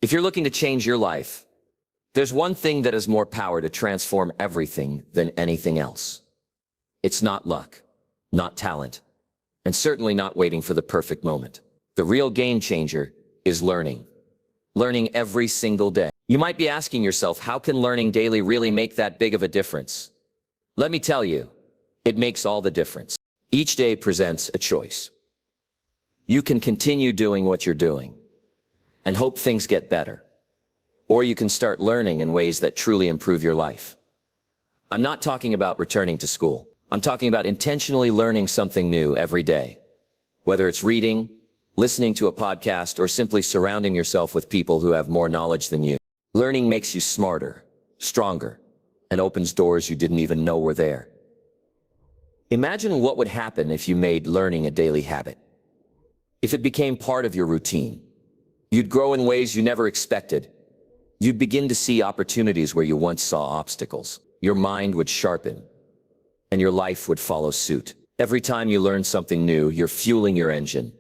If you're looking to change your life, there's one thing that has more power to transform everything than anything else. It's not luck, not talent, and certainly not waiting for the perfect moment. The real game changer is learning. Learning every single day. You might be asking yourself, how can learning daily really make that big of a difference? Let me tell you, it makes all the difference. Each day presents a choice. You can continue doing what you're doing and hope things get better. Or you can start learning in ways that truly improve your life. I'm not talking about returning to school. I'm talking about intentionally learning something new every day. Whether it's reading, listening to a podcast, or simply surrounding yourself with people who have more knowledge than you. Learning makes you smarter, stronger, and opens doors you didn't even know were there. Imagine what would happen if you made learning a daily habit. If it became part of your routine. You'd grow in ways you never expected. You'd begin to see opportunities where you once saw obstacles. Your mind would sharpen, and your life would follow suit. Every time you learn something new, you're fueling your engine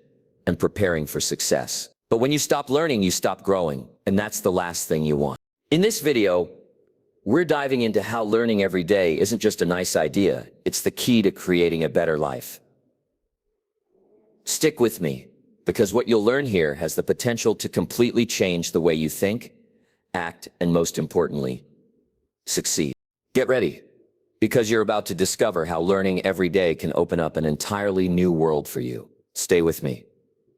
and preparing for success. But when you stop learning, you stop growing, and that's the last thing you want. In this video, we're diving into how learning every day isn't just a nice idea, it's the key to creating a better life. Stick with me, because what you'll learn here has the potential to completely change the way you think, act, and most importantly, succeed. Get ready, because you're about to discover how learning every day can open up an entirely new world for you. Stay with me,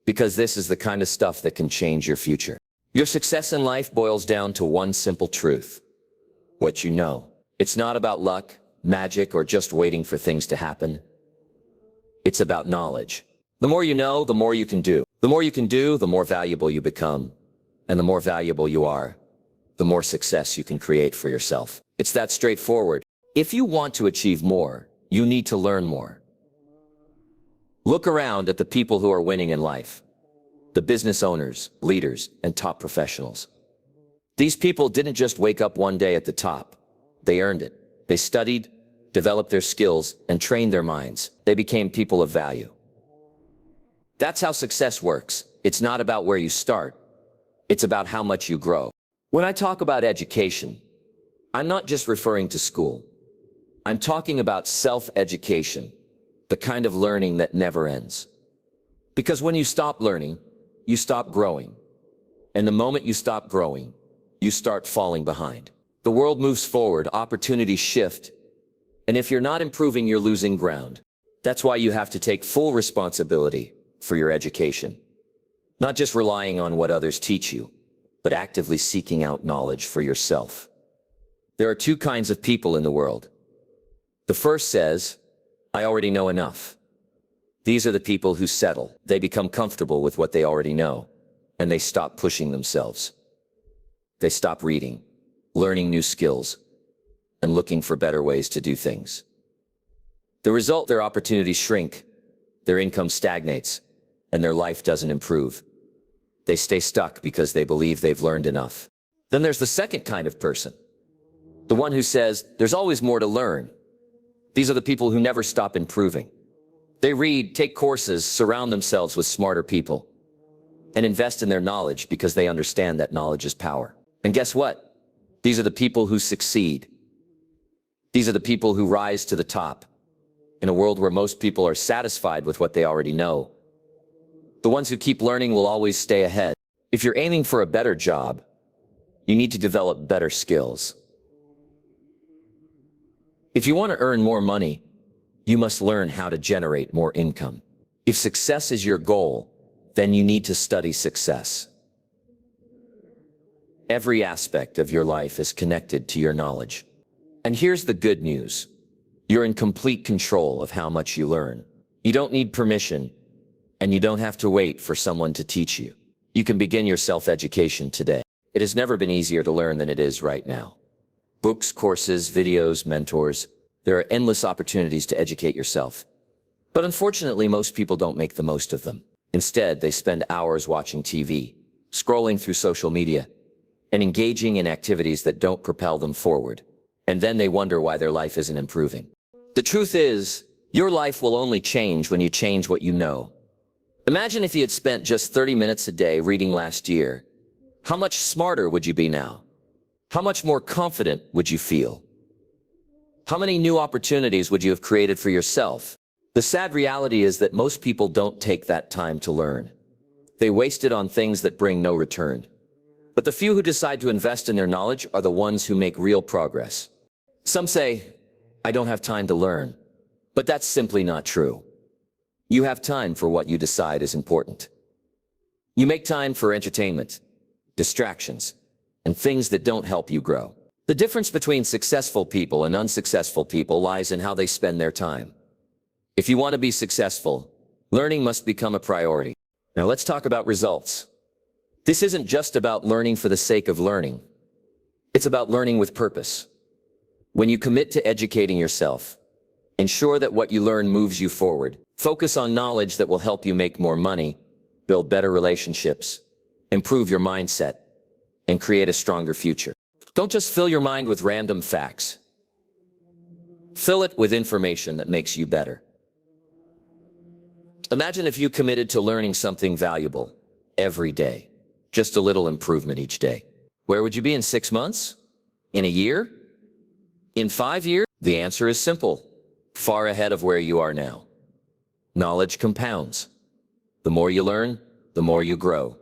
because this is the kind of stuff that can change your future. Your success in life boils down to one simple truth: what you know. It's not about luck, magic, or just waiting for things to happen. It's about knowledge. The more you know, the more you can do. The more you can do, the more valuable you become. And the more valuable you are, the more success you can create for yourself. It's that straightforward. If you want to achieve more, you need to learn more. Look around at the people who are winning in life. The business owners, leaders, and top professionals. These people didn't just wake up one day at the top. They earned it. They studied, developed their skills, and trained their minds. They became people of value. That's how success works. It's not about where you start. It's about how much you grow. When I talk about education, I'm not just referring to school. I'm talking about self-education, the kind of learning that never ends. Because when you stop learning, you stop growing. And the moment you stop growing, you start falling behind. The world moves forward, opportunities shift, and if you're not improving, you're losing ground. That's why you have to take full responsibility for your education. Not just relying on what others teach you, but actively seeking out knowledge for yourself. There are two kinds of people in the world. The first says, I already know enough. These are the people who settle. They become comfortable with what they already know, and they stop pushing themselves. They stop reading, learning new skills, and looking for better ways to do things. The result, their opportunities shrink, their income stagnates, and their life doesn't improve. They stay stuck because they believe they've learned enough. Then there's the second kind of person. The one who says, there's always more to learn. These are the people who never stop improving. They read, take courses, surround themselves with smarter people, and invest in their knowledge because they understand that knowledge is power. And guess what? These are the people who succeed. These are the people who rise to the top. In a world where most people are satisfied with what they already know, the ones who keep learning will always stay ahead. If you're aiming for a better job, you need to develop better skills. If you want to earn more money, you must learn how to generate more income. If success is your goal, then you need to study success. Every aspect of your life is connected to your knowledge. And here's the good news. You're in complete control of how much you learn. You don't need permission, and you don't have to wait for someone to teach you. You can begin your self-education today. It has never been easier to learn than it is right now. Books, courses, videos, mentors. There are endless opportunities to educate yourself. But unfortunately, most people don't make the most of them. Instead, they spend hours watching TV, scrolling through social media, and engaging in activities that don't propel them forward. And then they wonder why their life isn't improving. The truth is, your life will only change when you change what you know. Imagine if you had spent just 30 minutes a day reading last year, How much smarter would you be now? How much more confident would you feel? How many new opportunities would you have created for yourself? The sad reality is that most people don't take that time to learn. They waste it on things that bring no return. But the few who decide to invest in their knowledge are the ones who make real progress. Some say, I don't have time to learn. But that's simply not true. You have time for what you decide is important. You make time for entertainment, distractions, and things that don't help you grow. The difference between successful people and unsuccessful people lies in how they spend their time. If you want to be successful, learning must become a priority. Now let's talk about results. This isn't just about learning for the sake of learning. It's about learning with purpose. When you commit to educating yourself, ensure that what you learn moves you forward. Focus on knowledge that will help you make more money, build better relationships, improve your mindset, and create a stronger future. Don't just fill your mind with random facts. Fill it with information that makes you better. Imagine if you committed to learning something valuable every day, just a little improvement each day. Where would you be in 6 months? In a year? In 5 years? The answer is simple. Far ahead of where you are now. Knowledge compounds. The more you learn, the more you grow.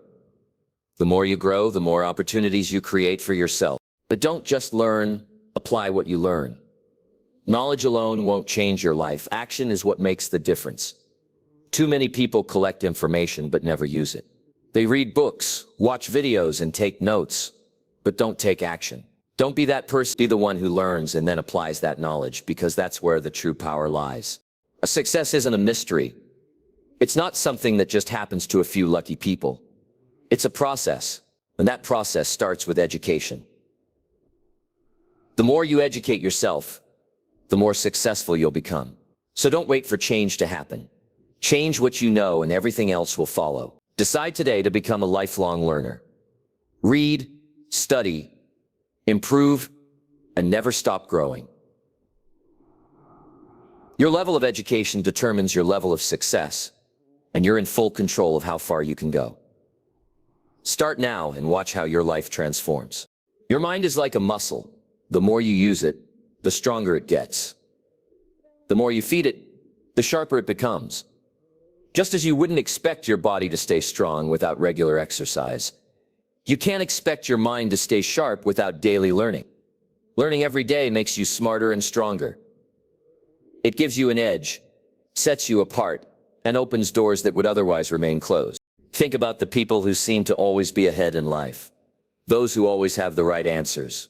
The more you grow, the more opportunities you create for yourself. But don't just learn, apply what you learn. Knowledge alone won't change your life. Action is what makes the difference. Too many people collect information but never use it. They read books, watch videos, and take notes, but don't take action. Don't be that person. Be the one who learns and then applies that knowledge, because that's where the true power lies. A success isn't a mystery. It's not something that just happens to a few lucky people. It's a process, and that process starts with education. The more you educate yourself, the more successful you'll become. So don't wait for change to happen. Change what you know and everything else will follow. Decide today to become a lifelong learner. Read, study, improve, and never stop growing. Your level of education determines your level of success, and you're in full control of how far you can go. Start now and watch how your life transforms. Your mind is like a muscle. The more you use it, the stronger it gets. The more you feed it, the sharper it becomes. Just as you wouldn't expect your body to stay strong without regular exercise, you can't expect your mind to stay sharp without daily learning. Learning every day makes you smarter and stronger. It gives you an edge, sets you apart, and opens doors that would otherwise remain closed. Think about the people who seem to always be ahead in life. Those who always have the right answers,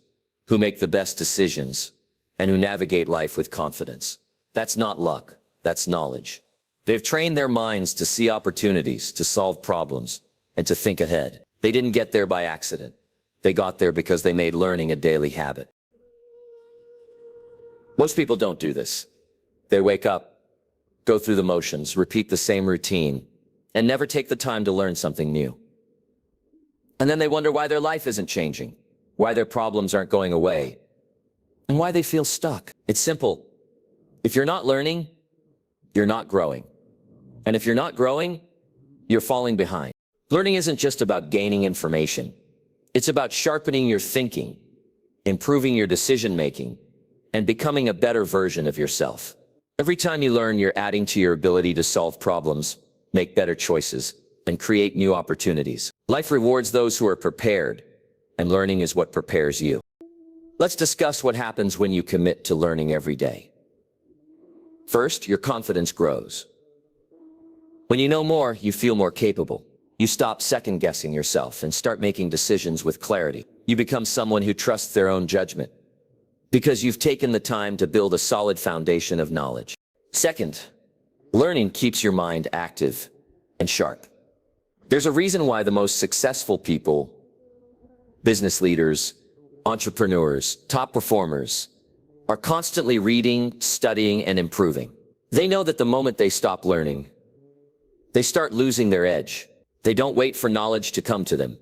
who make the best decisions, and who navigate life with confidence. That's not luck, that's knowledge. They've trained their minds to see opportunities, to solve problems, and to think ahead. They didn't get there by accident. They got there because they made learning a daily habit. Most people don't do this. They wake up, go through the motions, repeat the same routine, and never take the time to learn something new. And then they wonder why their life isn't changing, why their problems aren't going away, and why they feel stuck. It's simple. If you're not learning, you're not growing. And if you're not growing, you're falling behind. Learning isn't just about gaining information. It's about sharpening your thinking, improving your decision-making, and becoming a better version of yourself. Every time you learn, you're adding to your ability to solve problems, make better choices, and create new opportunities. Life rewards those who are prepared, and learning is what prepares you. Let's discuss what happens when you commit to learning every day. First, your confidence grows. When you know more, you feel more capable. You stop second-guessing yourself and start making decisions with clarity. You become someone who trusts their own judgment, because you've taken the time to build a solid foundation of knowledge. Second, learning keeps your mind active and sharp. There's a reason why the most successful people, business leaders, entrepreneurs, top performers, are constantly reading, studying, and improving. They know that the moment they stop learning, they start losing their edge. They don't wait for knowledge to come to them.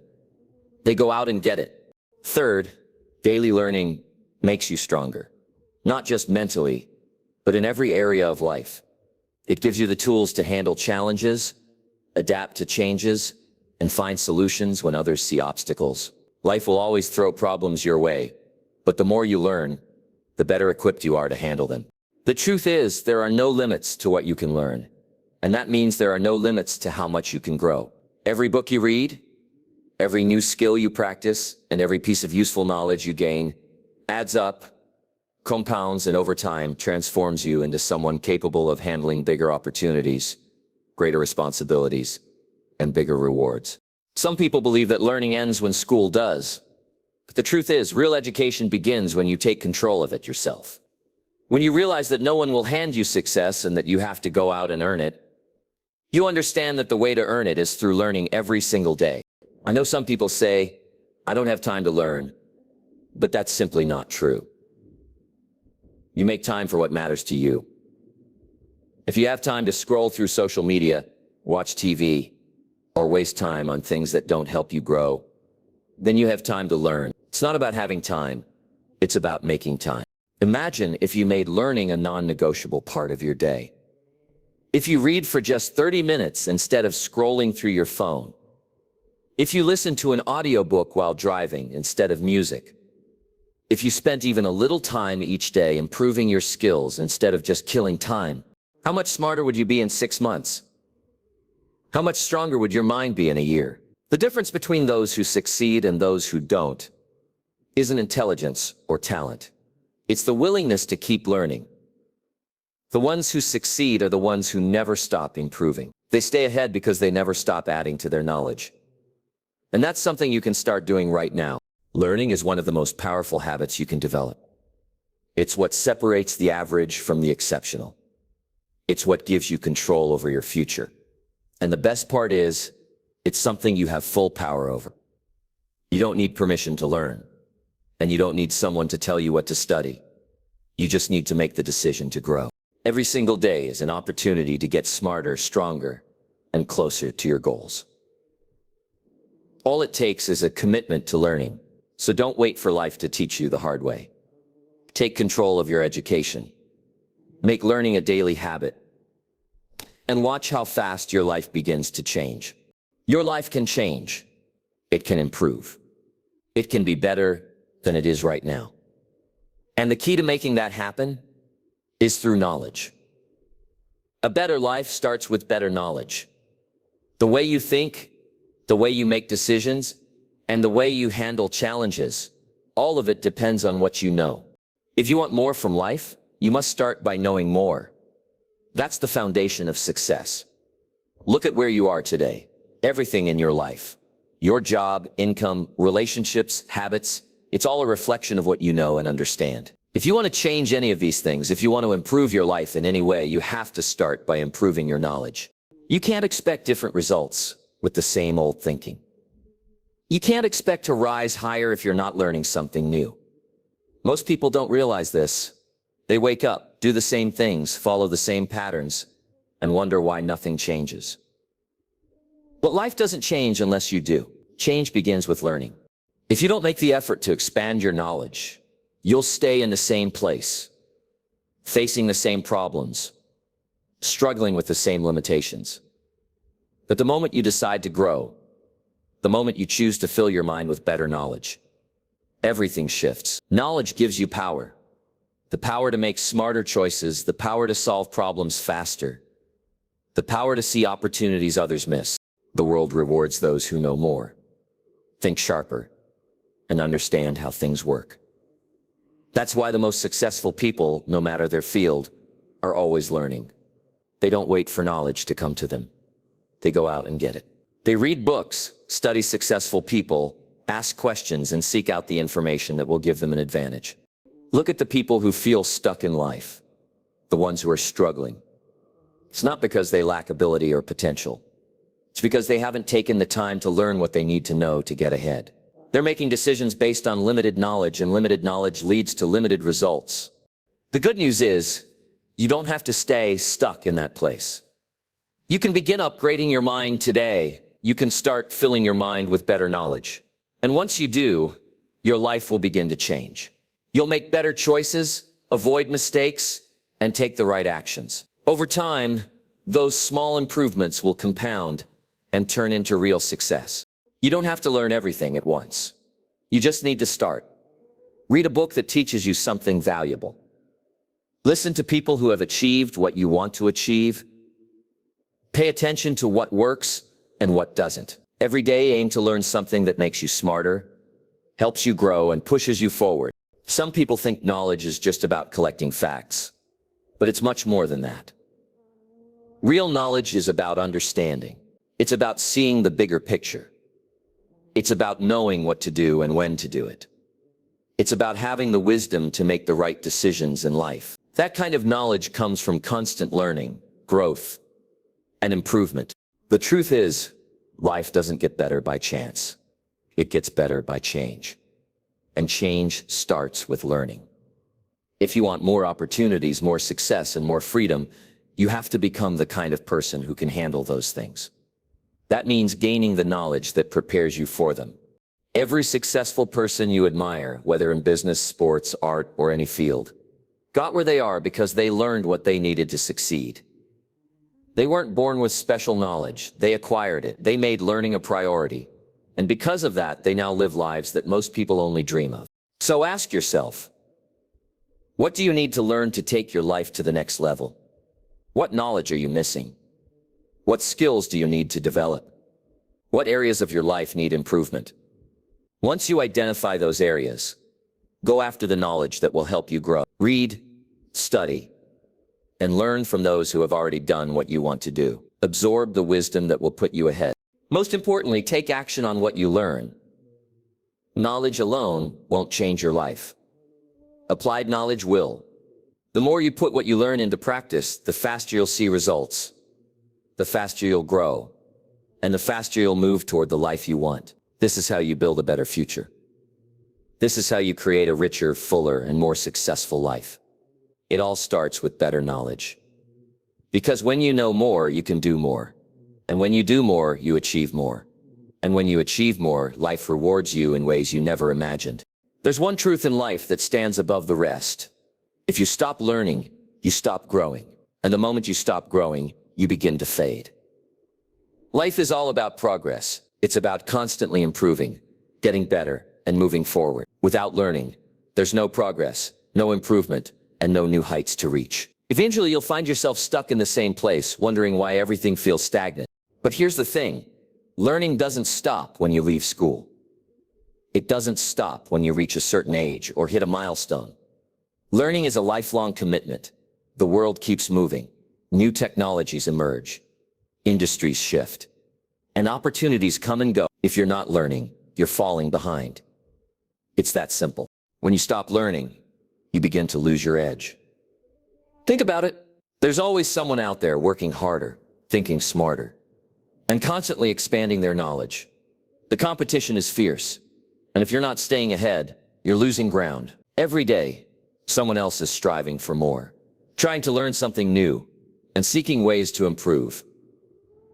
They go out and get it. Third, daily learning makes you stronger, not just mentally, but in every area of life. It gives you the tools to handle challenges, adapt to changes, and find solutions when others see obstacles. Life will always throw problems your way, but the more you learn, the better equipped you are to handle them. The truth is, there are no limits to what you can learn, and that means there are no limits to how much you can grow. Every book you read, every new skill you practice, and every piece of useful knowledge you gain adds up, compounds, and over time transforms you into someone capable of handling bigger opportunities, greater responsibilities, and bigger rewards. Some people believe that learning ends when school does. But the truth is, real education begins when you take control of it yourself. When you realize that no one will hand you success and that you have to go out and earn it, you understand that the way to earn it is through learning every single day. I know some people say, I don't have time to learn, but that's simply not true. You make time for what matters to you. If you have time to scroll through social media, watch TV, or waste time on things that don't help you grow, then you have time to learn. It's not about having time, it's about making time. Imagine if you made learning a non-negotiable part of your day. If you read for just 30 minutes instead of scrolling through your phone. If you listen to an audiobook while driving instead of music. If you spent even a little time each day improving your skills instead of just killing time, how much smarter would you be in 6 months? How much stronger would your mind be in a year? The difference between those who succeed and those who don't isn't intelligence or talent. It's the willingness to keep learning. The ones who succeed are the ones who never stop improving. They stay ahead because they never stop adding to their knowledge. And that's something you can start doing right now. Learning is one of the most powerful habits you can develop. It's what separates the average from the exceptional. It's what gives you control over your future. And the best part is, it's something you have full power over. You don't need permission to learn. And you don't need someone to tell you what to study. You just need to make the decision to grow. Every single day is an opportunity to get smarter, stronger, and closer to your goals. All it takes is a commitment to learning. So don't wait for life to teach you the hard way. Take control of your education. Make learning a daily habit. And watch how fast your life begins to change. Your life can change. It can improve. It can be better than it is right now. And the key to making that happen is through knowledge. A better life starts with better knowledge. The way you think, the way you make decisions, and the way you handle challenges, all of it depends on what you know. If you want more from life, you must start by knowing more. That's the foundation of success. Look at where you are today. Everything in your life, your job, income, relationships, habits, it's all a reflection of what you know and understand. If you want to change any of these things, if you want to improve your life in any way, you have to start by improving your knowledge. You can't expect different results with the same old thinking. You can't expect to rise higher if you're not learning something new. Most people don't realize this. They wake up, do the same things, follow the same patterns, and wonder why nothing changes. But life doesn't change unless you do. Change begins with learning. If you don't make the effort to expand your knowledge, you'll stay in the same place, facing the same problems, struggling with the same limitations. But the moment you decide to grow, the moment you choose to fill your mind with better knowledge, everything shifts. Knowledge gives you power. The power to make smarter choices, the power to solve problems faster, the power to see opportunities others miss. The world rewards those who know more, think sharper, and understand how things work. That's why the most successful people, no matter their field, are always learning. They don't wait for knowledge to come to them. They go out and get it. They read books, study successful people, ask questions, and seek out the information that will give them an advantage. Look at the people who feel stuck in life, the ones who are struggling. It's not because they lack ability or potential. It's because they haven't taken the time to learn what they need to know to get ahead. They're making decisions based on limited knowledge, and limited knowledge leads to limited results. The good news is, you don't have to stay stuck in that place. You can begin upgrading your mind today. You can start filling your mind with better knowledge. And once you do, your life will begin to change. You'll make better choices, avoid mistakes, and take the right actions. Over time, those small improvements will compound and turn into real success. You don't have to learn everything at once. You just need to start. Read a book that teaches you something valuable. Listen to people who have achieved what you want to achieve. Pay attention to what works and what doesn't. Every day aim to learn something that makes you smarter, helps you grow, and pushes you forward. Some people think knowledge is just about collecting facts, but it's much more than that. Real knowledge is about understanding. It's about seeing the bigger picture. It's about knowing what to do and when to do it. It's about having the wisdom to make the right decisions in life. That kind of knowledge comes from constant learning, growth, and improvement. The truth is, life doesn't get better by chance. It gets better by change. And change starts with learning. If you want more opportunities, more success, and more freedom, you have to become the kind of person who can handle those things. That means gaining the knowledge that prepares you for them. Every successful person you admire, whether in business, sports, art, or any field, got where they are because they learned what they needed to succeed. They weren't born with special knowledge. They acquired it. They made learning a priority. And because of that, they now live lives that most people only dream of. So ask yourself, what do you need to learn to take your life to the next level? What knowledge are you missing? What skills do you need to develop? What areas of your life need improvement? Once you identify those areas, go after the knowledge that will help you grow. Read, study, and learn from those who have already done what you want to do. Absorb the wisdom that will put you ahead. Most importantly, take action on what you learn. Knowledge alone won't change your life. Applied knowledge will. The more you put what you learn into practice, the faster you'll see results, the faster you'll grow, and the faster you'll move toward the life you want. This is how you build a better future. This is how you create a richer, fuller, and more successful life. It all starts with better knowledge. Because when you know more, you can do more. And when you do more, you achieve more. And when you achieve more, life rewards you in ways you never imagined. There's one truth in life that stands above the rest. If you stop learning, you stop growing. And the moment you stop growing, you begin to fade. Life is all about progress. It's about constantly improving, getting better, and moving forward. Without learning, there's no progress, no improvement, and no new heights to reach. Eventually, you'll find yourself stuck in the same place, wondering why everything feels stagnant. But here's the thing. Learning doesn't stop when you leave school. It doesn't stop when you reach a certain age or hit a milestone. Learning is a lifelong commitment. The world keeps moving. New technologies emerge. Industries shift. And opportunities come and go. If you're not learning, you're falling behind. It's that simple. When you stop learning, you begin to lose your edge. Think about it. There's always someone out there working harder, thinking smarter, and constantly expanding their knowledge. The competition is fierce. And if you're not staying ahead, you're losing ground. Every day, someone else is striving for more, trying to learn something new, and seeking ways to improve.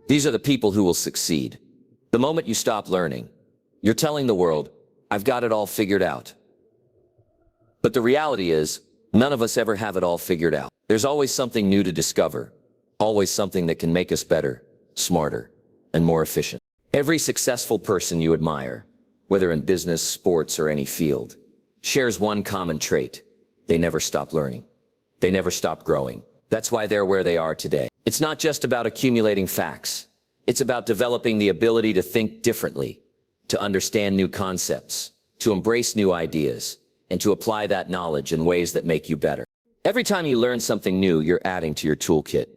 These are the people who will succeed. The moment you stop learning, you're telling the world, I've got it all figured out. But the reality is, none of us ever have it all figured out. There's always something new to discover, always something that can make us better, smarter, and more efficient. Every successful person you admire, whether in business, sports, or any field, shares one common trait. They never stop learning. They never stop growing. That's why they're where they are today. It's not just about accumulating facts. It's about developing the ability to think differently, to understand new concepts, to embrace new ideas, and to apply that knowledge in ways that make you better. Every time you learn something new, you're adding to your toolkit.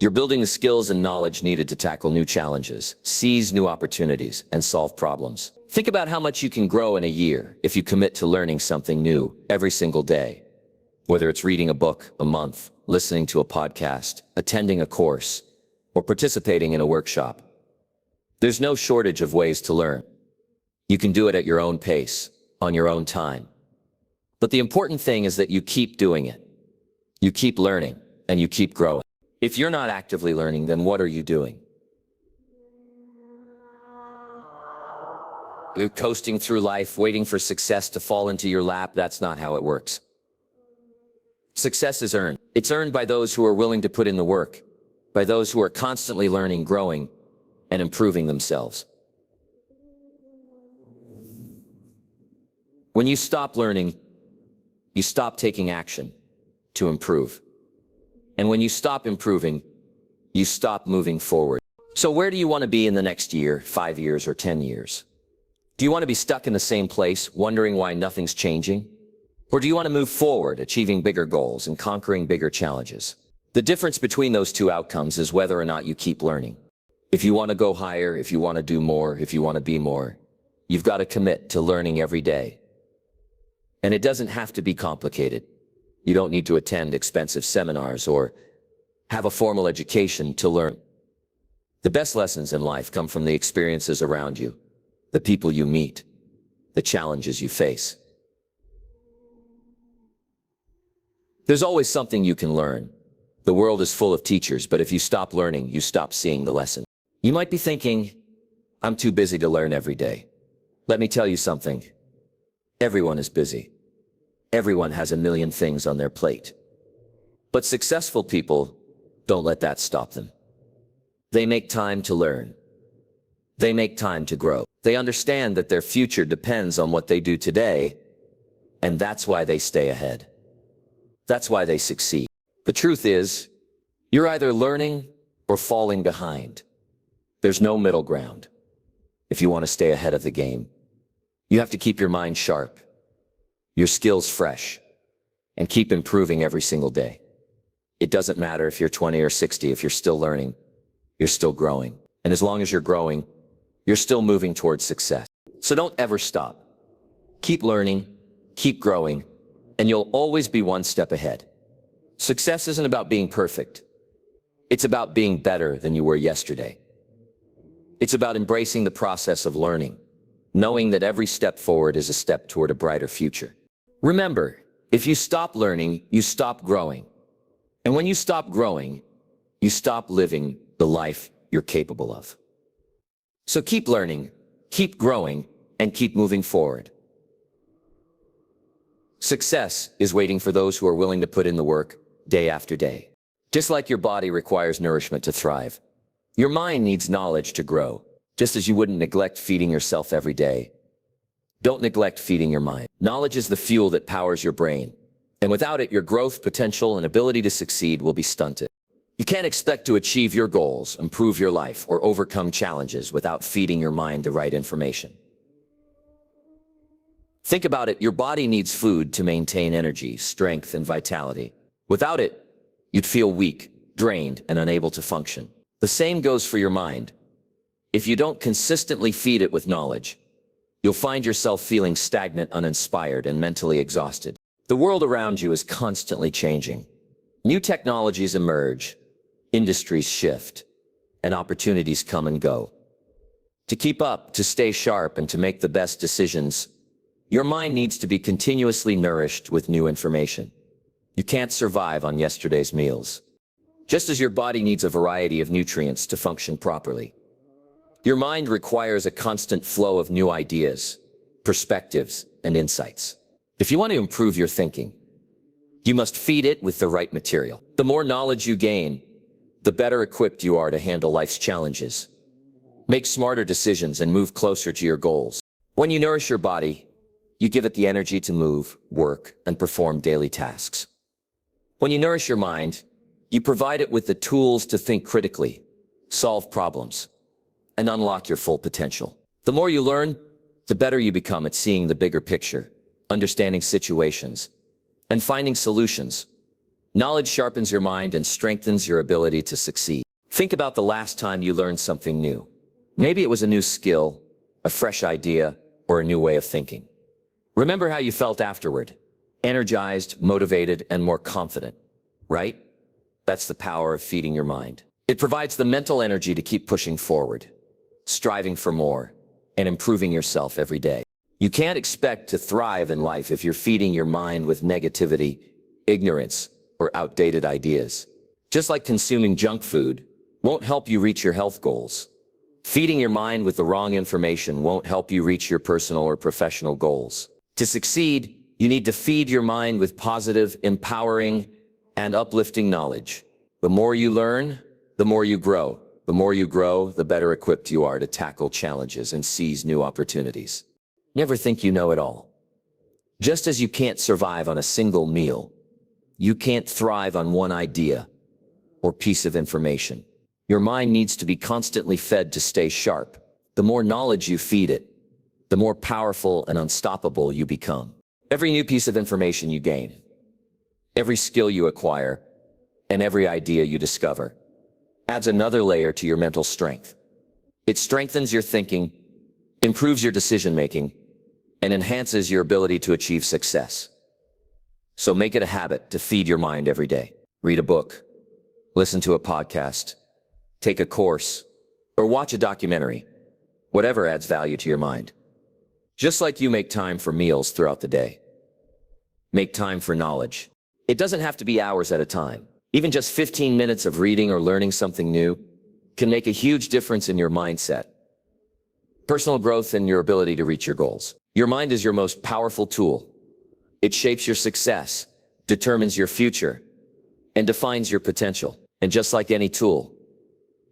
You're building the skills and knowledge needed to tackle new challenges, seize new opportunities, and solve problems. Think about how much you can grow in a year if you commit to learning something new every single day. Whether it's reading a book a month, listening to a podcast, attending a course, or participating in a workshop. There's no shortage of ways to learn. You can do it at your own pace, on your own time. But the important thing is that you keep doing it. You keep learning, and you keep growing. If you're not actively learning, then what are you doing? You're coasting through life, waiting for success to fall into your lap. That's not how it works. Success is earned. It's earned by those who are willing to put in the work, by those who are constantly learning, growing, and improving themselves. When you stop learning, you stop taking action to improve. And when you stop improving, you stop moving forward. So where do you want to be in the next year, 5 years, or 10 years? Do you want to be stuck in the same place, wondering why nothing's changing? Or do you want to move forward, achieving bigger goals and conquering bigger challenges? The difference between those two outcomes is whether or not you keep learning. If you want to go higher, if you want to do more, if you want to be more, you've got to commit to learning every day. And it doesn't have to be complicated. You don't need to attend expensive seminars or have a formal education to learn. The best lessons in life come from the experiences around you, the people you meet, the challenges you face. There's always something you can learn. The world is full of teachers, but if you stop learning, you stop seeing the lesson. You might be thinking, I'm too busy to learn every day. Let me tell you something. Everyone is busy. Everyone has a million things on their plate. But successful people don't let that stop them. They make time to learn. They make time to grow. They understand that their future depends on what they do today, and that's why they stay ahead. That's why they succeed. The truth is, you're either learning or falling behind. There's no middle ground. If you want to stay ahead of the game, you have to keep your mind sharp, your skills fresh, and keep improving every single day. It doesn't matter if you're 20 or 60, if you're still learning, you're still growing. And as long as you're growing, you're still moving towards success. So don't ever stop. Keep learning, keep growing, and you'll always be one step ahead. Success isn't about being perfect. It's about being better than you were yesterday. It's about embracing the process of learning, knowing that every step forward is a step toward a brighter future. Remember, if you stop learning, you stop growing. And when you stop growing, you stop living the life you're capable of. So keep learning, keep growing, and keep moving forward. Success is waiting for those who are willing to put in the work day after day. Just like your body requires nourishment to thrive, your mind needs knowledge to grow, just as you wouldn't neglect feeding yourself every day. Don't neglect feeding your mind. Knowledge is the fuel that powers your brain, and without it, your growth potential and ability to succeed will be stunted. You can't expect to achieve your goals, improve your life, or overcome challenges without feeding your mind the right information. Think about it, your body needs food to maintain energy, strength, and vitality. Without it, you'd feel weak, drained, and unable to function. The same goes for your mind. If you don't consistently feed it with knowledge, you'll find yourself feeling stagnant, uninspired, and mentally exhausted. The world around you is constantly changing. New technologies emerge, industries shift, and opportunities come and go. To keep up, to stay sharp, and to make the best decisions, your mind needs to be continuously nourished with new information. You can't survive on yesterday's meals. Just as your body needs a variety of nutrients to function properly, your mind requires a constant flow of new ideas, perspectives, and insights. If you want to improve your thinking, you must feed it with the right material. The more knowledge you gain, the better equipped you are to handle life's challenges, make smarter decisions, and move closer to your goals. When you nourish your body, you give it the energy to move, work, and perform daily tasks. When you nourish your mind, you provide it with the tools to think critically, solve problems, and unlock your full potential. The more you learn, the better you become at seeing the bigger picture, understanding situations, and finding solutions. Knowledge sharpens your mind and strengthens your ability to succeed. Think about the last time you learned something new. Maybe it was a new skill, a fresh idea, or a new way of thinking. Remember how you felt afterward, energized, motivated, and more confident, right? That's the power of feeding your mind. It provides the mental energy to keep pushing forward, striving for more, and improving yourself every day. You can't expect to thrive in life if you're feeding your mind with negativity, ignorance, or outdated ideas. Just like consuming junk food won't help you reach your health goals, feeding your mind with the wrong information won't help you reach your personal or professional goals. To succeed, you need to feed your mind with positive, empowering, and uplifting knowledge. The more you learn, the more you grow. The more you grow, the better equipped you are to tackle challenges and seize new opportunities. Never think you know it all. Just as you can't survive on a single meal, you can't thrive on one idea or piece of information. Your mind needs to be constantly fed to stay sharp. The more knowledge you feed it, the more powerful and unstoppable you become. Every new piece of information you gain, every skill you acquire, and every idea you discover adds another layer to your mental strength. It strengthens your thinking, improves your decision-making, and enhances your ability to achieve success. So make it a habit to feed your mind every day. Read a book, listen to a podcast, take a course, or watch a documentary. Whatever adds value to your mind. Just like you make time for meals throughout the day. Make time for knowledge. It doesn't have to be hours at a time. Even just 15 minutes of reading or learning something new can make a huge difference in your mindset, personal growth, and your ability to reach your goals. Your mind is your most powerful tool. It shapes your success, determines your future, and defines your potential. And just like any tool,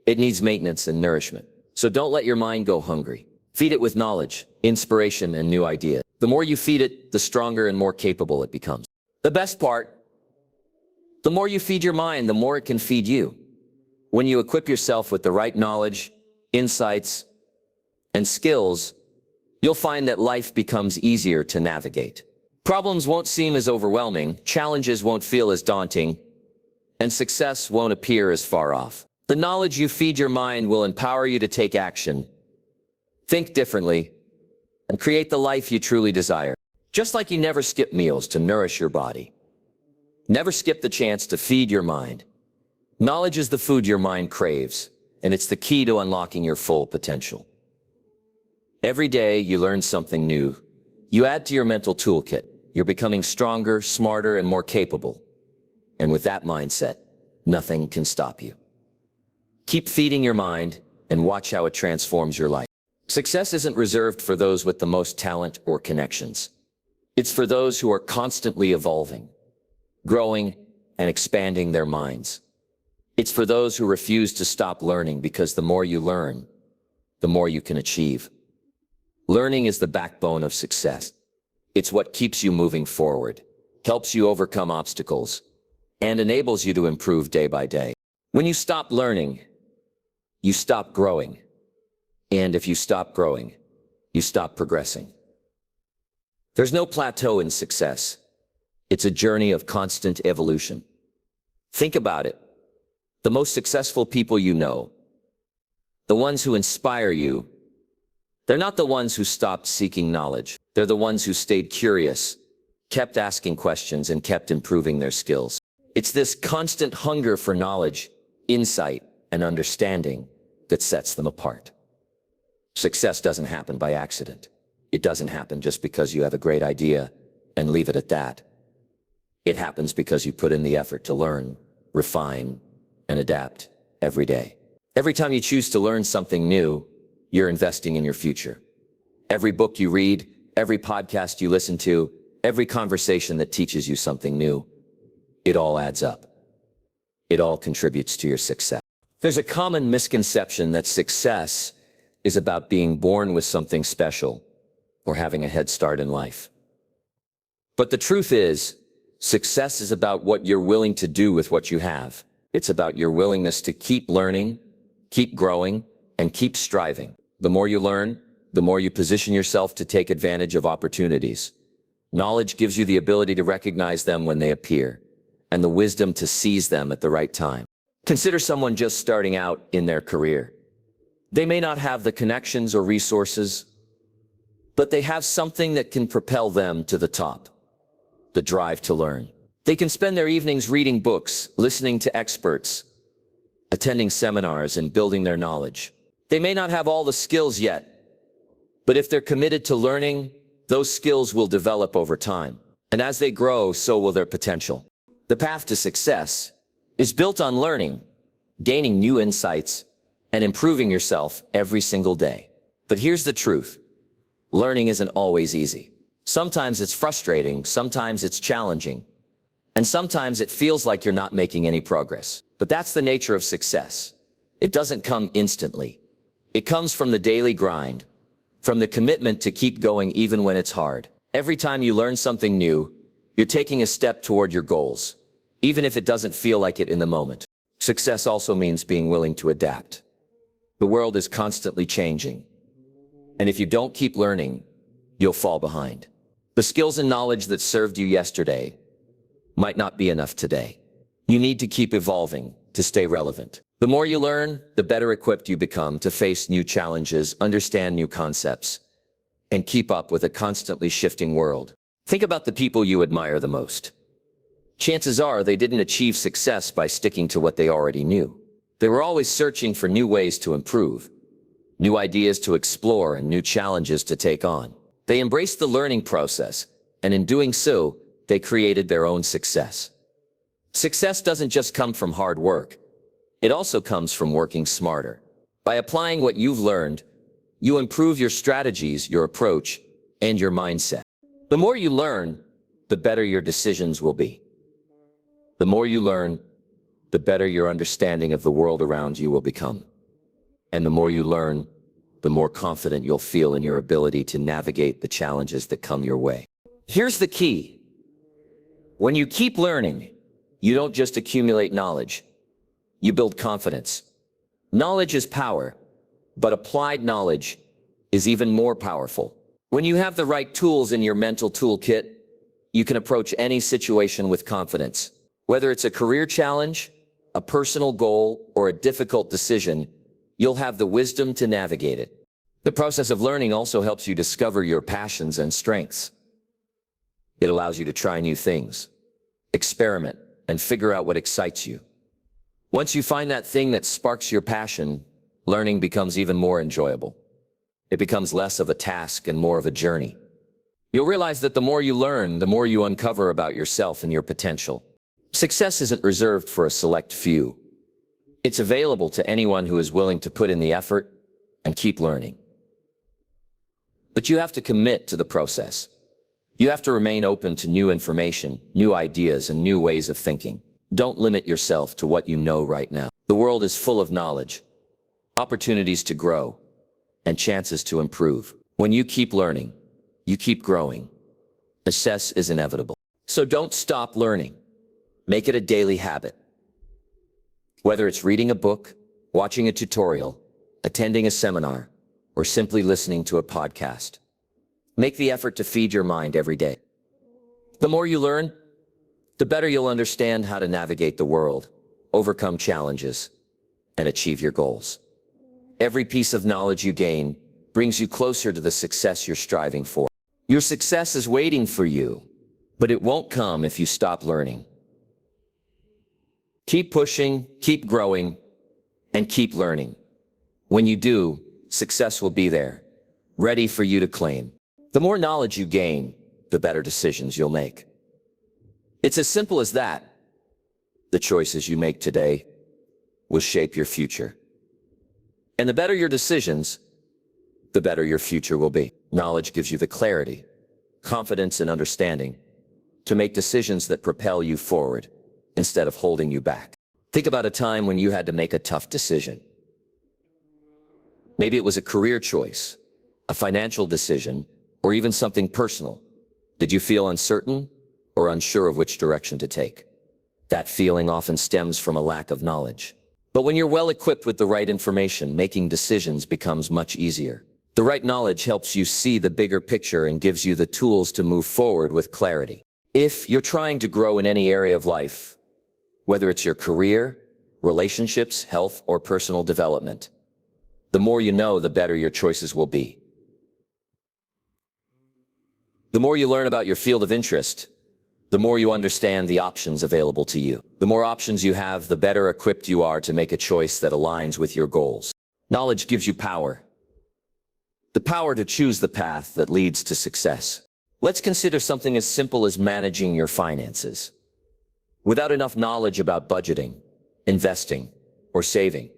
it needs maintenance and nourishment. So don't let your mind go hungry. Feed it with knowledge, inspiration, and new ideas. The more you feed it, the stronger and more capable it becomes. The best part, the more you feed your mind, the more it can feed you. When you equip yourself with the right knowledge, insights, and skills, you'll find that life becomes easier to navigate. Problems won't seem as overwhelming, challenges won't feel as daunting, and success won't appear as far off. The knowledge you feed your mind will empower you to take action, think differently, and create the life you truly desire. Just like you never skip meals to nourish your body, never skip the chance to feed your mind. Knowledge is the food your mind craves, and it's the key to unlocking your full potential. Every day you learn something new. You add to your mental toolkit. You're becoming stronger, smarter, and more capable. And with that mindset, nothing can stop you. Keep feeding your mind and watch how it transforms your life. Success isn't reserved for those with the most talent or connections. It's for those who are constantly evolving, growing, and expanding their minds. It's for those who refuse to stop learning, because the more you learn, the more you can achieve. Learning is the backbone of success. It's what keeps you moving forward, helps you overcome obstacles, and enables you to improve day by day. When you stop learning, you stop growing. And if you stop growing, you stop progressing. There's no plateau in success. It's a journey of constant evolution. Think about it. The most successful people you know, the ones who inspire you, they're not the ones who stopped seeking knowledge. They're the ones who stayed curious, kept asking questions, and kept improving their skills. It's this constant hunger for knowledge, insight, and understanding that sets them apart. Success doesn't happen by accident. It doesn't happen just because you have a great idea and leave it at that. It happens because you put in the effort to learn, refine, and adapt every day. Every time you choose to learn something new, you're investing in your future. Every book you read, every podcast you listen to, every conversation that teaches you something new, it all adds up. It all contributes to your success. There's a common misconception that success is about being born with something special or having a head start in life. But the truth is, success is about what you're willing to do with what you have. It's about your willingness to keep learning, keep growing, and keep striving. The more you learn, the more you position yourself to take advantage of opportunities. Knowledge gives you the ability to recognize them when they appear, and the wisdom to seize them at the right time. Consider someone just starting out in their career. They may not have the connections or resources, but they have something that can propel them to the top: the drive to learn. They can spend their evenings reading books, listening to experts, attending seminars, and building their knowledge. They may not have all the skills yet, but if they're committed to learning, those skills will develop over time. And as they grow, so will their potential. The path to success is built on learning, gaining new insights, and improving yourself every single day. But here's the truth. Learning isn't always easy. Sometimes it's frustrating, sometimes it's challenging, and sometimes it feels like you're not making any progress. But that's the nature of success. It doesn't come instantly. It comes from the daily grind, from the commitment to keep going even when it's hard. Every time you learn something new, you're taking a step toward your goals, even if it doesn't feel like it in the moment. Success also means being willing to adapt. The world is constantly changing, and if you don't keep learning, you'll fall behind. The skills and knowledge that served you yesterday might not be enough today. You need to keep evolving to stay relevant. The more you learn, the better equipped you become to face new challenges, understand new concepts, and keep up with a constantly shifting world. Think about the people you admire the most. Chances are they didn't achieve success by sticking to what they already knew. They were always searching for new ways to improve, new ideas to explore, and new challenges to take on. They embraced the learning process, and in doing so, they created their own success. Success doesn't just come from hard work. It also comes from working smarter. By applying what you've learned, you improve your strategies, your approach, and your mindset. The more you learn, the better your decisions will be. The more you learn, the better your understanding of the world around you will become. And the more you learn, the more confident you'll feel in your ability to navigate the challenges that come your way. Here's the key. When you keep learning, you don't just accumulate knowledge. You build confidence. Knowledge is power, but applied knowledge is even more powerful. When you have the right tools in your mental toolkit, you can approach any situation with confidence. Whether it's a career challenge, a personal goal, or a difficult decision, you'll have the wisdom to navigate it. The process of learning also helps you discover your passions and strengths. It allows you to try new things, experiment, and figure out what excites you. Once you find that thing that sparks your passion, learning becomes even more enjoyable. It becomes less of a task and more of a journey. You'll realize that the more you learn, the more you uncover about yourself and your potential. Success isn't reserved for a select few. It's available to anyone who is willing to put in the effort and keep learning. But you have to commit to the process. You have to remain open to new information, new ideas, and new ways of thinking. Don't limit yourself to what you know right now. The world is full of knowledge, opportunities to grow, and chances to improve. When you keep learning, you keep growing. Success is inevitable. So don't stop learning. Make it a daily habit. Whether it's reading a book, watching a tutorial, attending a seminar, or simply listening to a podcast, make the effort to feed your mind every day. The more you learn, the better you'll understand how to navigate the world, overcome challenges, and achieve your goals. Every piece of knowledge you gain brings you closer to the success you're striving for. Your success is waiting for you, but it won't come if you stop learning. Keep pushing, keep growing, and keep learning. When you do, success will be there, ready for you to claim. The more knowledge you gain, the better decisions you'll make. It's as simple as that. The choices you make today will shape your future. And the better your decisions, the better your future will be. Knowledge gives you the clarity, confidence, and understanding to make decisions that propel you forward instead of holding you back. Think about a time when you had to make a tough decision. Maybe it was a career choice, a financial decision, or even something personal. Did you feel uncertain or unsure of which direction to take? That feeling often stems from a lack of knowledge. But when you're well equipped with the right information, making decisions becomes much easier. The right knowledge helps you see the bigger picture and gives you the tools to move forward with clarity. If you're trying to grow in any area of life, whether it's your career, relationships, health, or personal development, the more you know, the better your choices will be. The more you learn about your field of interest, the more you understand the options available to you. The more options you have, the better equipped you are to make a choice that aligns with your goals. Knowledge gives you power. The power to choose the path that leads to success. Let's consider something as simple as managing your finances. Without enough knowledge about budgeting, investing, or saving,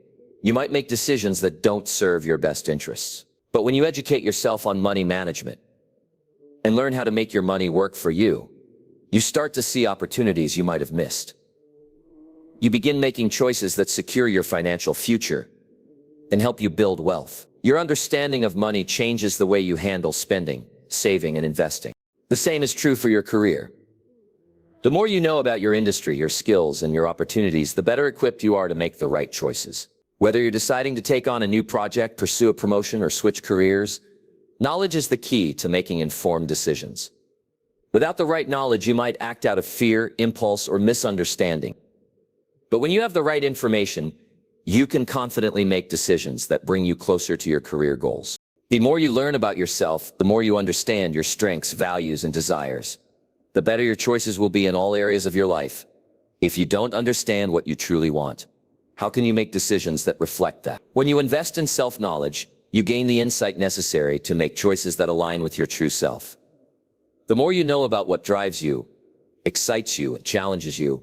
you might make decisions that don't serve your best interests. But when you educate yourself on money management and learn how to make your money work for you, you start to see opportunities you might have missed. You begin making choices that secure your financial future and help you build wealth. Your understanding of money changes the way you handle spending, saving, and investing. The same is true for your career. The more you know about your industry, your skills, and your opportunities, the better equipped you are to make the right choices. Whether you're deciding to take on a new project, pursue a promotion, or switch careers, knowledge is the key to making informed decisions. Without the right knowledge, you might act out of fear, impulse, or misunderstanding. But when you have the right information, you can confidently make decisions that bring you closer to your career goals. The more you learn about yourself, the more you understand your strengths, values, and desires, the better your choices will be in all areas of your life. If you don't understand what you truly want, how can you make decisions that reflect that? When you invest in self-knowledge, you gain the insight necessary to make choices that align with your true self. The more you know about what drives you, excites you, and challenges you,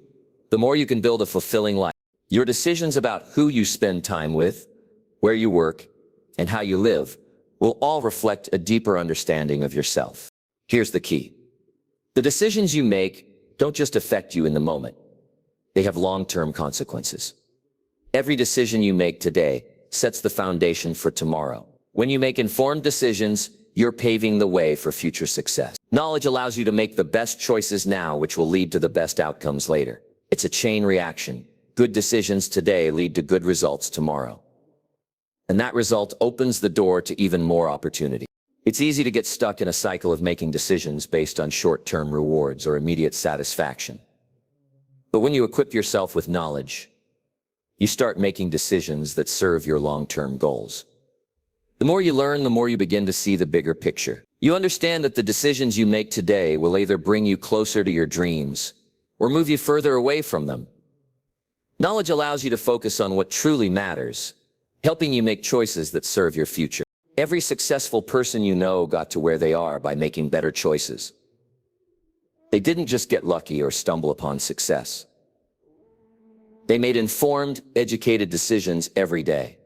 the more you can build a fulfilling life. Your decisions about who you spend time with, where you work, and how you live will all reflect a deeper understanding of yourself. Here's the key. The decisions you make don't just affect you in the moment. They have long-term consequences. Every decision you make today sets the foundation for tomorrow. When you make informed decisions, you're paving the way for future success. Knowledge allows you to make the best choices now, which will lead to the best outcomes later. It's a chain reaction. Good decisions today lead to good results tomorrow. And that result opens the door to even more opportunity. It's easy to get stuck in a cycle of making decisions based on short-term rewards or immediate satisfaction. But when you equip yourself with knowledge, you start making decisions that serve your long-term goals. The more you learn, the more you begin to see the bigger picture. You understand that the decisions you make today will either bring you closer to your dreams or move you further away from them. Knowledge allows you to focus on what truly matters, helping you make choices that serve your future. Every successful person you know got to where they are by making better choices. They didn't just get lucky or stumble upon success. They made informed, educated decisions every day.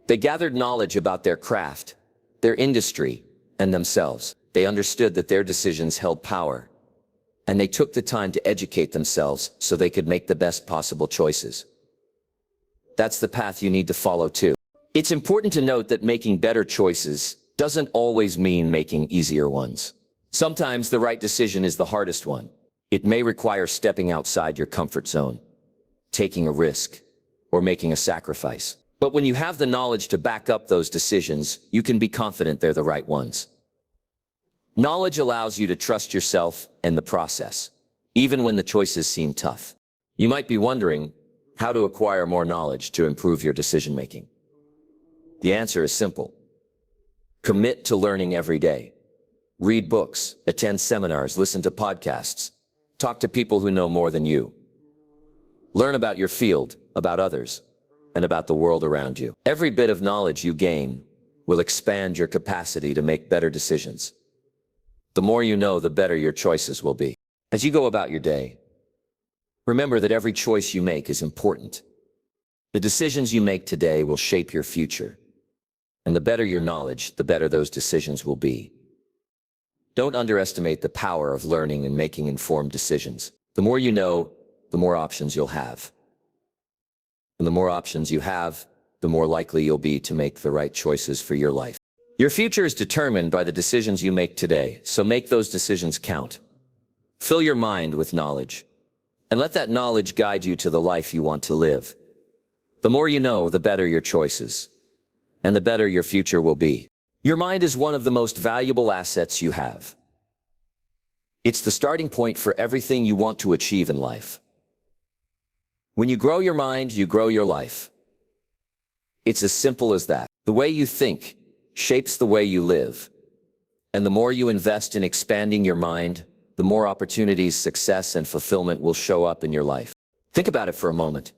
They gathered knowledge about their craft, their industry, and themselves. They understood that their decisions held power, and they took the time to educate themselves so they could make the best possible choices. That's the path you need to follow too. It's important to note that making better choices doesn't always mean making easier ones. Sometimes the right decision is the hardest one. It may require stepping outside your comfort zone, taking a risk, or making a sacrifice. But when you have the knowledge to back up those decisions, you can be confident they're the right ones. Knowledge allows you to trust yourself and the process, even when the choices seem tough. You might be wondering how to acquire more knowledge to improve your decision-making. The answer is simple. Commit to learning every day. Read books, attend seminars, listen to podcasts, talk to people who know more than you. Learn about your field, about others, and about the world around you. Every bit of knowledge you gain will expand your capacity to make better decisions. The more you know, the better your choices will be. As you go about your day, remember that every choice you make is important. The decisions you make today will shape your future. And the better your knowledge, the better those decisions will be. Don't underestimate the power of learning and making informed decisions. The more you know, the more options you'll have. And the more options you have, the more likely you'll be to make the right choices for your life. Your future is determined by the decisions you make today, so make those decisions count. Fill your mind with knowledge, and let that knowledge guide you to the life you want to live. The more you know, the better your choices, and the better your future will be. Your mind is one of the most valuable assets you have. It's the starting point for everything you want to achieve in life. When you grow your mind, you grow your life. It's as simple as that. The way you think shapes the way you live. And the more you invest in expanding your mind, the more opportunities, success, and fulfillment will show up in your life. Think about it for a moment.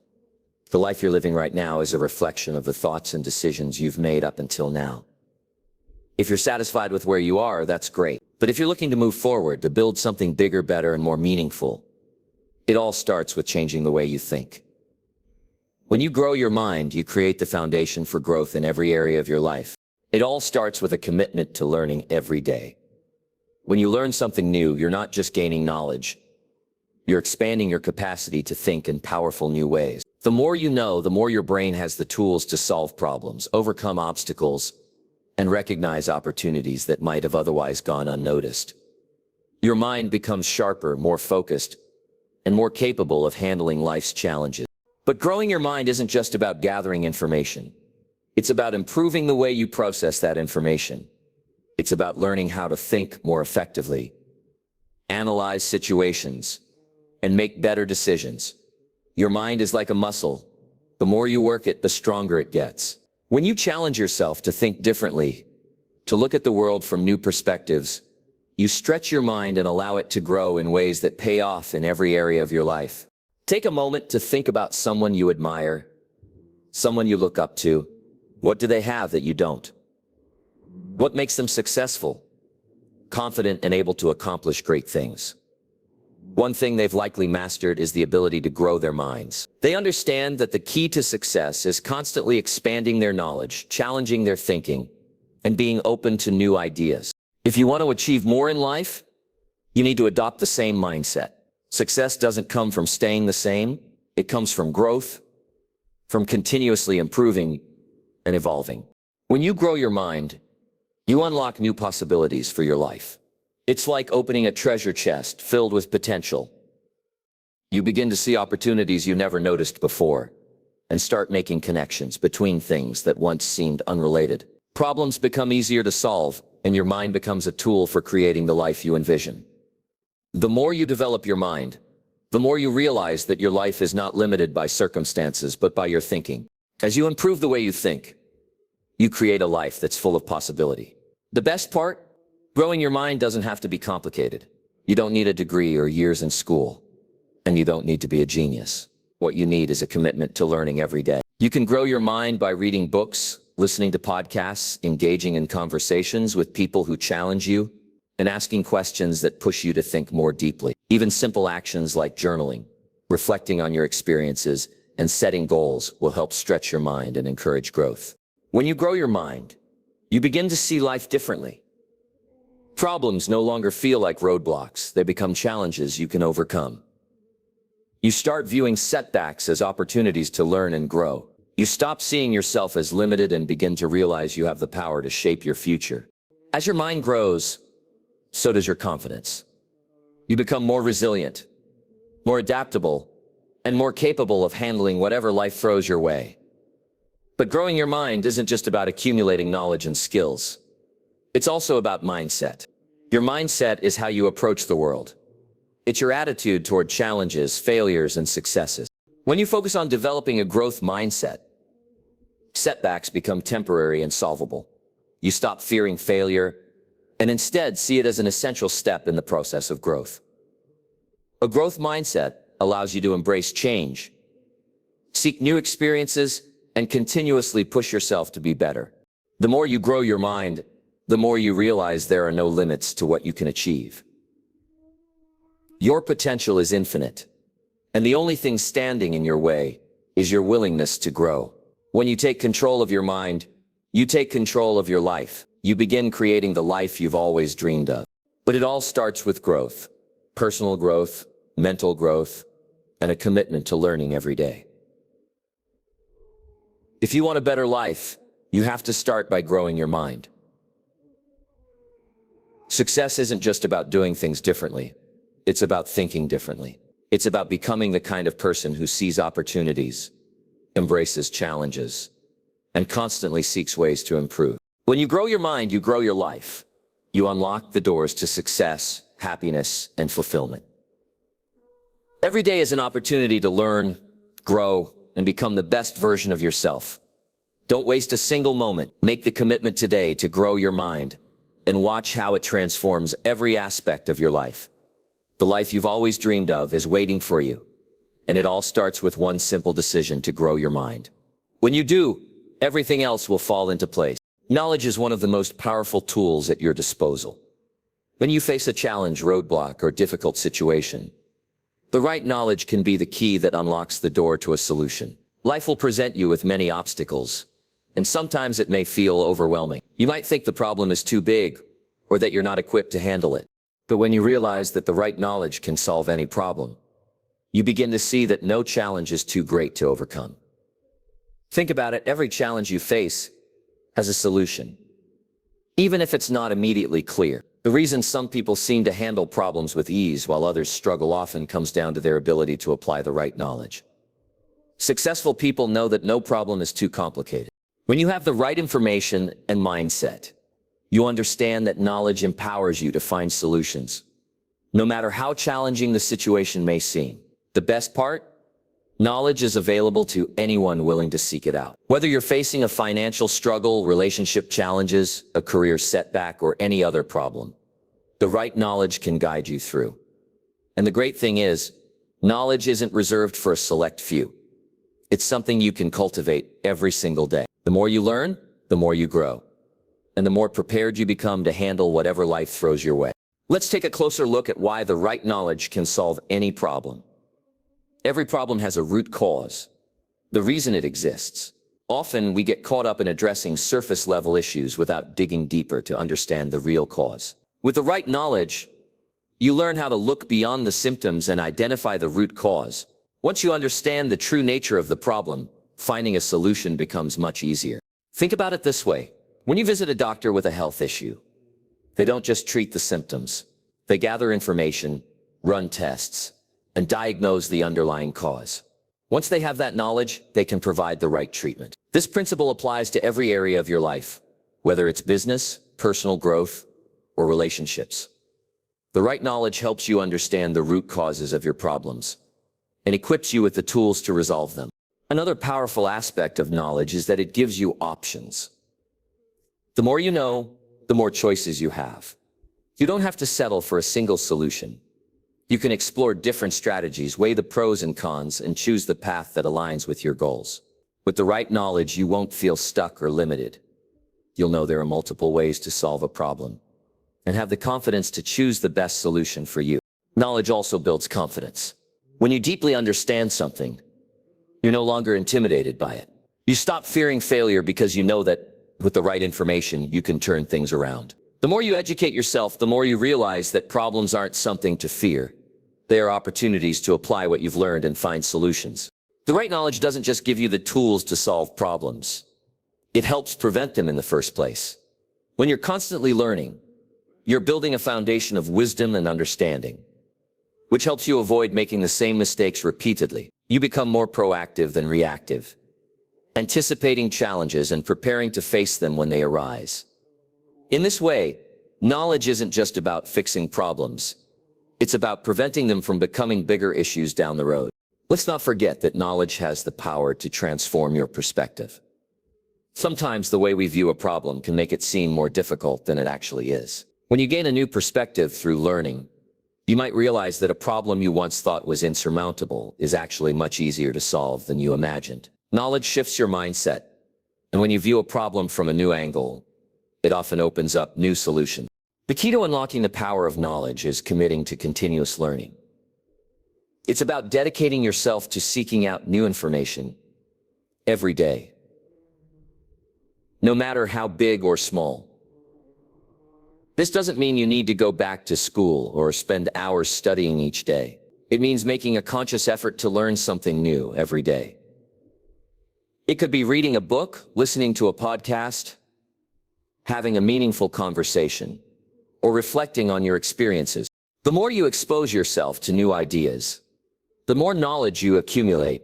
The life you're living right now is a reflection of the thoughts and decisions you've made up until now. If you're satisfied with where you are, that's great. But if you're looking to move forward, to build something bigger, better, and more meaningful, it all starts with changing the way you think. When you grow your mind, you create the foundation for growth in every area of your life. It all starts with a commitment to learning every day. When you learn something new, you're not just gaining knowledge. You're expanding your capacity to think in powerful new ways. The more you know, the more your brain has the tools to solve problems, overcome obstacles, and recognize opportunities that might have otherwise gone unnoticed. Your mind becomes sharper, more focused, and more capable of handling life's challenges. But growing your mind isn't just about gathering information. It's about improving the way you process that information. It's about learning how to think more effectively, analyze situations, and make better decisions. Your mind is like a muscle. The more you work it, the stronger it gets. When you challenge yourself to think differently, to look at the world from new perspectives, you stretch your mind and allow it to grow in ways that pay off in every area of your life. Take a moment to think about someone you admire, someone you look up to. What do they have that you don't? What makes them successful, confident, and able to accomplish great things? One thing they've likely mastered is the ability to grow their minds. They understand that the key to success is constantly expanding their knowledge, challenging their thinking, and being open to new ideas. If you want to achieve more in life, you need to adopt the same mindset. Success doesn't come from staying the same. It comes from growth, from continuously improving and evolving. When you grow your mind, you unlock new possibilities for your life. It's like opening a treasure chest filled with potential. You begin to see opportunities you never noticed before and start making connections between things that once seemed unrelated. Problems become easier to solve, and your mind becomes a tool for creating the life you envision. The more you develop your mind, the more you realize that your life is not limited by circumstances but by your thinking. As you improve the way you think, you create a life that's full of possibility. The best part? Growing your mind doesn't have to be complicated. You don't need a degree or years in school, and you don't need to be a genius. What you need is a commitment to learning every day. You can grow your mind by reading books, listening to podcasts, engaging in conversations with people who challenge you, and asking questions that push you to think more deeply. Even simple actions like journaling, reflecting on your experiences, and setting goals will help stretch your mind and encourage growth. When you grow your mind, you begin to see life differently. Problems no longer feel like roadblocks. They become challenges you can overcome. You start viewing setbacks as opportunities to learn and grow. You stop seeing yourself as limited and begin to realize you have the power to shape your future. As your mind grows, so does your confidence. You become more resilient, more adaptable, and more capable of handling whatever life throws your way. But growing your mind isn't just about accumulating knowledge and skills. It's also about mindset. Your mindset is how you approach the world. It's your attitude toward challenges, failures, and successes. When you focus on developing a growth mindset, setbacks become temporary and solvable. You stop fearing failure and instead see it as an essential step in the process of growth. A growth mindset allows you to embrace change, seek new experiences, and continuously push yourself to be better. The more you grow your mind, the more you realize there are no limits to what you can achieve. Your potential is infinite, and the only thing standing in your way is your willingness to grow. When you take control of your mind, you take control of your life. You begin creating the life you've always dreamed of. But it all starts with growth, personal growth, mental growth, and a commitment to learning every day. If you want a better life, you have to start by growing your mind. Success isn't just about doing things differently. It's about thinking differently. It's about becoming the kind of person who sees opportunities, embraces challenges, and constantly seeks ways to improve. When you grow your mind, you grow your life. You unlock the doors to success, happiness, and fulfillment. Every day is an opportunity to learn, grow, and become the best version of yourself. Don't waste a single moment. Make the commitment today to grow your mind and watch how it transforms every aspect of your life. The life you've always dreamed of is waiting for you, and it all starts with one simple decision to grow your mind. When you do, everything else will fall into place. Knowledge is one of the most powerful tools at your disposal. When you face a challenge, roadblock, or difficult situation, the right knowledge can be the key that unlocks the door to a solution. Life will present you with many obstacles, and sometimes it may feel overwhelming. You might think the problem is too big, or that you're not equipped to handle it. But when you realize that the right knowledge can solve any problem, you begin to see that no challenge is too great to overcome. Think about it, every challenge you face has a solution, even if it's not immediately clear. The reason some people seem to handle problems with ease while others struggle often comes down to their ability to apply the right knowledge. Successful people know that no problem is too complicated. When you have the right information and mindset, you understand that knowledge empowers you to find solutions, no matter how challenging the situation may seem. The best part? Knowledge is available to anyone willing to seek it out. Whether you're facing a financial struggle, relationship challenges, a career setback, or any other problem, the right knowledge can guide you through. And the great thing is, knowledge isn't reserved for a select few. It's something you can cultivate every single day. The more you learn, the more you grow, and the more prepared you become to handle whatever life throws your way. Let's take a closer look at why the right knowledge can solve any problem. Every problem has a root cause, the reason it exists. Often we get caught up in addressing surface-level issues without digging deeper to understand the real cause. With the right knowledge, you learn how to look beyond the symptoms and identify the root cause. Once you understand the true nature of the problem, finding a solution becomes much easier. Think about it this way. When you visit a doctor with a health issue, they don't just treat the symptoms. They gather information, run tests, and diagnose the underlying cause. Once they have that knowledge, they can provide the right treatment. This principle applies to every area of your life, whether it's business, personal growth, or relationships. The right knowledge helps you understand the root causes of your problems and equips you with the tools to resolve them. Another powerful aspect of knowledge is that it gives you options. The more you know, the more choices you have. You don't have to settle for a single solution. You can explore different strategies, weigh the pros and cons, and choose the path that aligns with your goals. With the right knowledge, you won't feel stuck or limited. You'll know there are multiple ways to solve a problem and have the confidence to choose the best solution for you. Knowledge also builds confidence. When you deeply understand something, you're no longer intimidated by it. You stop fearing failure because you know that with the right information, you can turn things around. The more you educate yourself, the more you realize that problems aren't something to fear. They are opportunities to apply what you've learned and find solutions. The right knowledge doesn't just give you the tools to solve problems. It helps prevent them in the first place. When you're constantly learning, you're building a foundation of wisdom and understanding, which helps you avoid making the same mistakes repeatedly. You become more proactive than reactive, anticipating challenges and preparing to face them when they arise. In this way, knowledge isn't just about fixing problems. It's about preventing them from becoming bigger issues down the road. Let's not forget that knowledge has the power to transform your perspective. Sometimes the way we view a problem can make it seem more difficult than it actually is. When you gain a new perspective through learning, you might realize that a problem you once thought was insurmountable is actually much easier to solve than you imagined. Knowledge shifts your mindset, and when you view a problem from a new angle, it often opens up new solutions. The key to unlocking the power of knowledge is committing to continuous learning. It's about dedicating yourself to seeking out new information every day, no matter how big or small. This doesn't mean you need to go back to school or spend hours studying each day. It means making a conscious effort to learn something new every day. It could be reading a book, listening to a podcast, having a meaningful conversation, or reflecting on your experiences. The more you expose yourself to new ideas, the more knowledge you accumulate,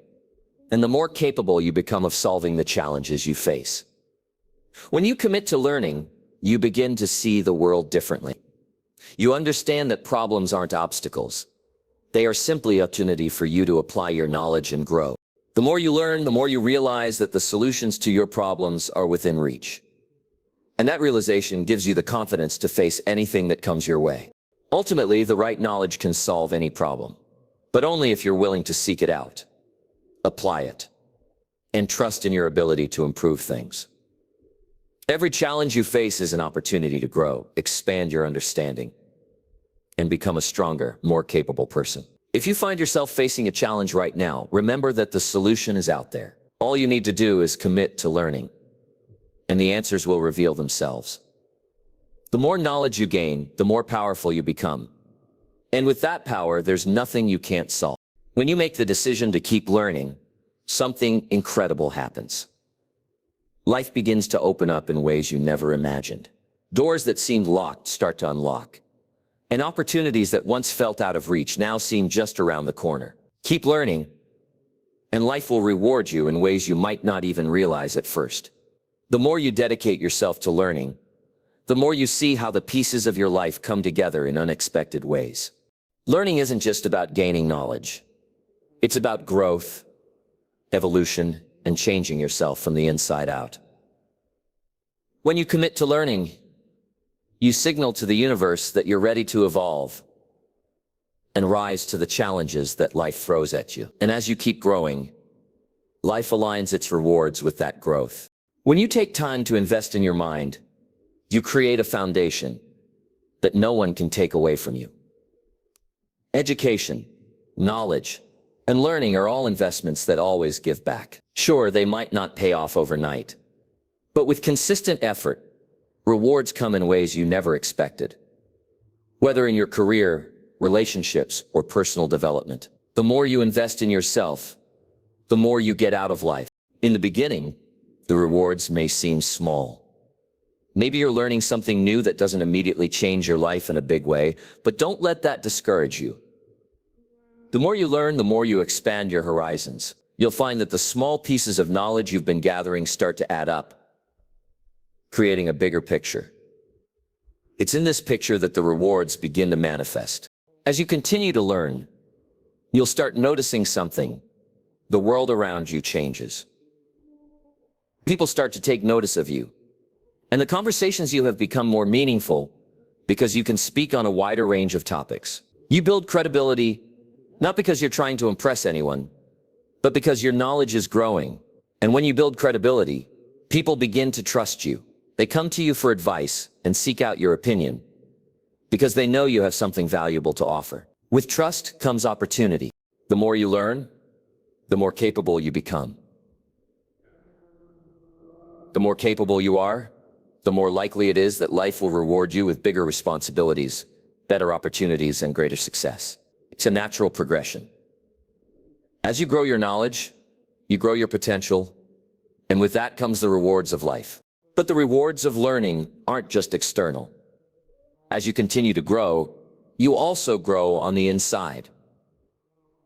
and the more capable you become of solving the challenges you face. When you commit to learning, you begin to see the world differently. You understand that problems aren't obstacles. They are simply an opportunity for you to apply your knowledge and grow. The more you learn, the more you realize that the solutions to your problems are within reach. And that realization gives you the confidence to face anything that comes your way. Ultimately, the right knowledge can solve any problem, but only if you're willing to seek it out, apply it, and trust in your ability to improve things. Every challenge you face is an opportunity to grow, expand your understanding, and become a stronger, more capable person. If you find yourself facing a challenge right now, remember that the solution is out there. All you need to do is commit to learning, and the answers will reveal themselves. The more knowledge you gain, the more powerful you become. And with that power, there's nothing you can't solve. When you make the decision to keep learning, something incredible happens. Life begins to open up in ways you never imagined. Doors that seemed locked start to unlock. And opportunities that once felt out of reach now seem just around the corner. Keep learning, and life will reward you in ways you might not even realize at first. The more you dedicate yourself to learning, the more you see how the pieces of your life come together in unexpected ways. Learning isn't just about gaining knowledge. It's about growth, evolution, and changing yourself from the inside out. When you commit to learning, you signal to the universe that you're ready to evolve and rise to the challenges that life throws at you. And as you keep growing, life aligns its rewards with that growth. When you take time to invest in your mind, you create a foundation that no one can take away from you. Education, knowledge, and learning are all investments that always give back. Sure, they might not pay off overnight, but with consistent effort, rewards come in ways you never expected. Whether in your career, relationships, or personal development, the more you invest in yourself, the more you get out of life. In the beginning, the rewards may seem small. Maybe you're learning something new that doesn't immediately change your life in a big way, but don't let that discourage you. The more you learn, the more you expand your horizons. You'll find that the small pieces of knowledge you've been gathering start to add up, creating a bigger picture. It's in this picture that the rewards begin to manifest. As you continue to learn, you'll start noticing something. The world around you changes. People start to take notice of you, and the conversations you have become more meaningful because you can speak on a wider range of topics. You build credibility, not because you're trying to impress anyone, but because your knowledge is growing. And when you build credibility, people begin to trust you. They come to you for advice and seek out your opinion because they know you have something valuable to offer. With trust comes opportunity. The more you learn, the more capable you become. The more capable you are, the more likely it is that life will reward you with bigger responsibilities, better opportunities, and greater success. It's a natural progression. As you grow your knowledge, you grow your potential, and with that comes the rewards of life. But the rewards of learning aren't just external. As you continue to grow, you also grow on the inside.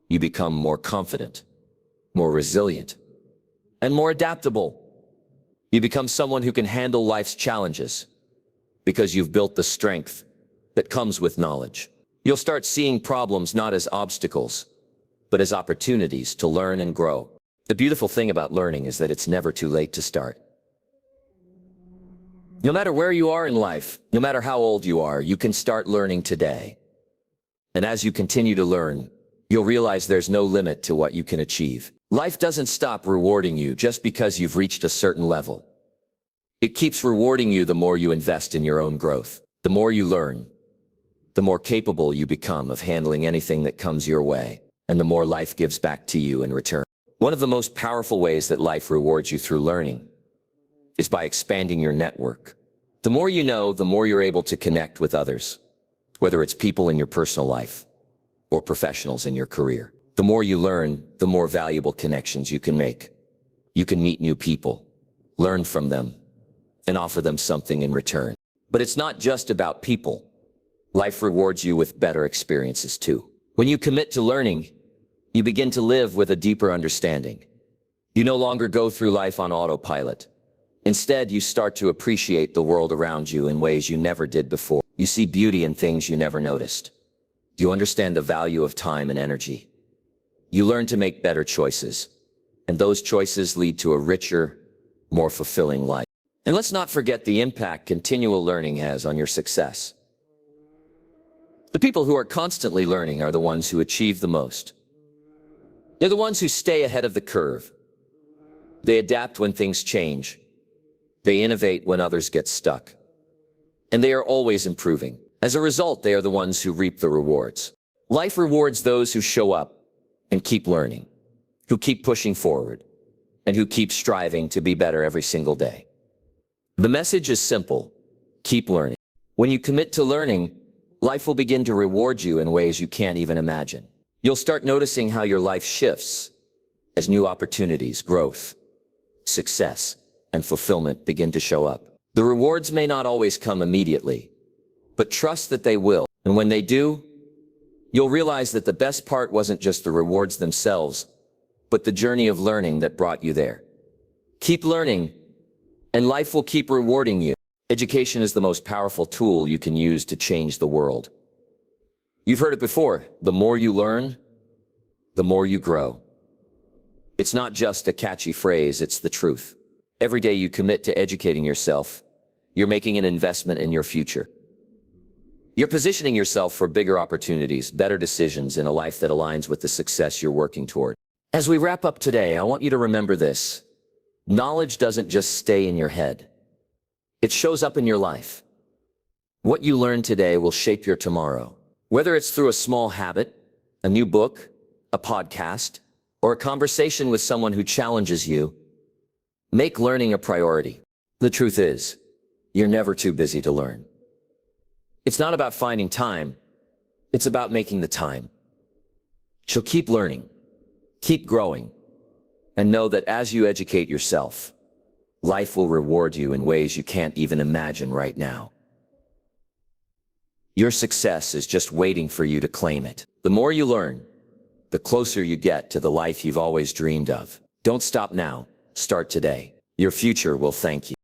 You become more confident, more resilient, and more adaptable. You become someone who can handle life's challenges because you've built the strength that comes with knowledge. You'll start seeing problems not as obstacles, but as opportunities to learn and grow. The beautiful thing about learning is that it's never too late to start. No matter where you are in life, no matter how old you are, you can start learning today. And as you continue to learn, you'll realize there's no limit to what you can achieve. Life doesn't stop rewarding you just because you've reached a certain level. It keeps rewarding you the more you invest in your own growth. The more you learn, the more capable you become of handling anything that comes your way, and the more life gives back to you in return. One of the most powerful ways that life rewards you through learning is by expanding your network. The more you know, the more you're able to connect with others, whether it's people in your personal life or professionals in your career. The more you learn, the more valuable connections you can make. You can meet new people, learn from them, and offer them something in return. But it's not just about people. Life rewards you with better experiences too. When you commit to learning, you begin to live with a deeper understanding. You no longer go through life on autopilot. Instead, you start to appreciate the world around you in ways you never did before. You see beauty in things you never noticed. You understand the value of time and energy. You learn to make better choices, and those choices lead to a richer, more fulfilling life. And let's not forget the impact continual learning has on your success. The people who are constantly learning are the ones who achieve the most. They're the ones who stay ahead of the curve. They adapt when things change. They innovate when others get stuck. And they are always improving. As a result, they are the ones who reap the rewards. Life rewards those who show up and keep learning, who keep pushing forward, and who keep striving to be better every single day. The message is simple: keep learning. When you commit to learning, life will begin to reward you in ways you can't even imagine. You'll start noticing how your life shifts as new opportunities, growth, success, and fulfillment begin to show up. The rewards may not always come immediately, but trust that they will. And when they do, you'll realize that the best part wasn't just the rewards themselves, but the journey of learning that brought you there. Keep learning, and life will keep rewarding you. Education is the most powerful tool you can use to change the world. You've heard it before. The more you learn, the more you grow. It's not just a catchy phrase, it's the truth. Every day you commit to educating yourself, you're making an investment in your future. You're positioning yourself for bigger opportunities, better decisions, and a life that aligns with the success you're working toward. As we wrap up today, I want you to remember this. Knowledge doesn't just stay in your head. It shows up in your life. What you learn today will shape your tomorrow. Whether it's through a small habit, a new book, a podcast, or a conversation with someone who challenges you, make learning a priority. The truth is, you're never too busy to learn. It's not about finding time. It's about making the time. So keep learning, keep growing, and know that as you educate yourself, life will reward you in ways you can't even imagine right now. Your success is just waiting for you to claim it. The more you learn, the closer you get to the life you've always dreamed of. Don't stop now. Start today. Your future will thank you.